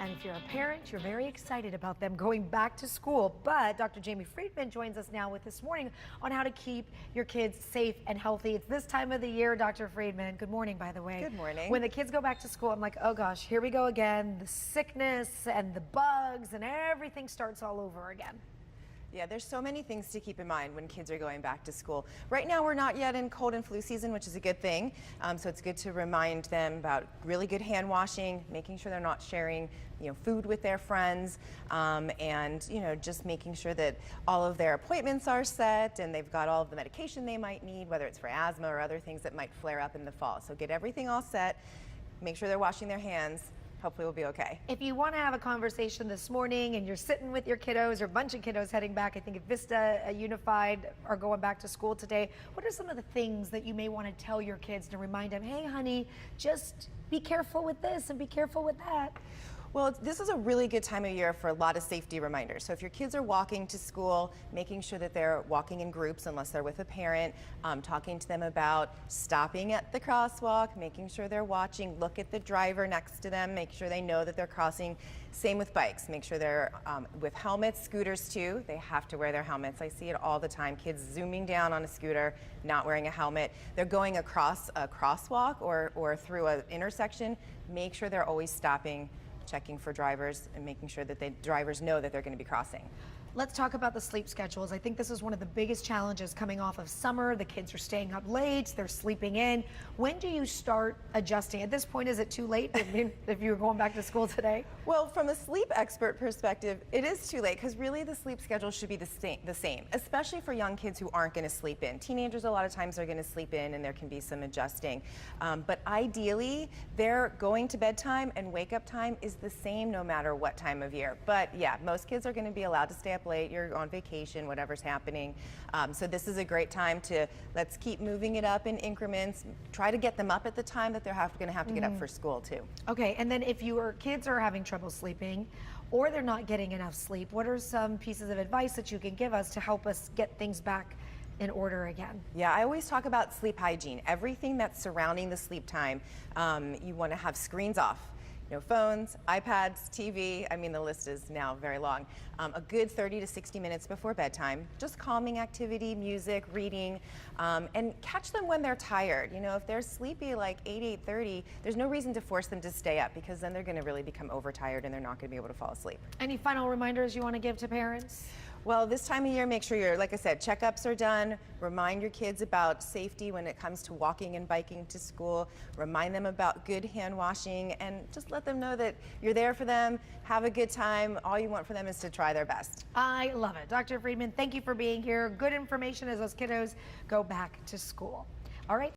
And if you're a parent, you're very excited about them going back to school. But Dr. Jamie Friedman joins us now with this morning on how to keep your kids safe and healthy. It's this time of the year, Dr. Friedman. Good morning, by the way. Good morning. When the kids go back to school, I'm like, oh gosh, here we go again. The sickness and the bugs and everything starts all over again. Yeah, there's so many things to keep in mind when kids are going back to school. Right now, we're not yet in cold and flu season, which is a good thing. So it's good to remind them about really good hand washing, making sure they're not sharing, food with their friends, and just making sure that all of their appointments are set and they've got all of the medication they might need, whether it's for asthma or other things that might flare up in the fall. So get everything all set. Make sure they're washing their hands. Hopefully we'll be okay. If you want to have a conversation this morning and you're sitting with your kiddos or a bunch of kiddos heading back, I think if Vista Unified are going back to school today, what are some of the things that you may want to tell your kids to remind them, hey honey, just be careful with this and be careful with that? Well, this is a really good time of year for a lot of safety reminders. So if your kids are walking to school, making sure that they're walking in groups unless they're with a parent, talking to them about stopping at the crosswalk, making sure they're watching, look at the driver next to them, make sure they know that they're crossing. Same with bikes, make sure they're with helmets, scooters too, they have to wear their helmets. I see it all the time, kids zooming down on a scooter, not wearing a helmet. They're going across a crosswalk or through an intersection, make sure they're always stopping, checking for drivers and making sure that the drivers know that they're going to be crossing. Let's talk about the sleep schedules. I think this is one of the biggest challenges coming off of summer. The kids are staying up late, they're sleeping in. When do you start adjusting? At this point, is it too late if you were going back to school today? Well, from a sleep expert perspective, it is too late because really the sleep schedule should be the same, especially for young kids who aren't going to sleep in. Teenagers a lot of times are going to sleep in and there can be some adjusting. But ideally, their going to bedtime and wake up time is the same no matter what time of year. But yeah, most kids are going to be allowed to stay up late, you're on vacation, whatever's happening. So this is a great time to let's keep moving it up in increments. Try to get them up at the time that they're going to have to get up for school too. Okay, and then if your kids are having trouble sleeping or they're not getting enough sleep, what are some pieces of advice that you can give us to help us get things back in order again? Yeah, I always talk about sleep hygiene. Everything that's surrounding the sleep time, you want to have screens off. Phones, iPads, TV, I mean the list is now very long. A good 30 to 60 minutes before bedtime, just calming activity, music, reading, and catch them when they're tired. If they're sleepy like 8:30, there's no reason to force them to stay up because then they're going to really become overtired and they're not going to be able to fall asleep. Any final reminders you want to give to parents? Well, this time of year, make sure like I said, checkups are done. Remind your kids about safety when it comes to walking and biking to school. Remind them about good hand washing and just let them know that you're there for them. Have a good time. All you want for them is to try their best. I love it. Dr. Friedman, thank you for being here. Good information as those kiddos go back to school. All right.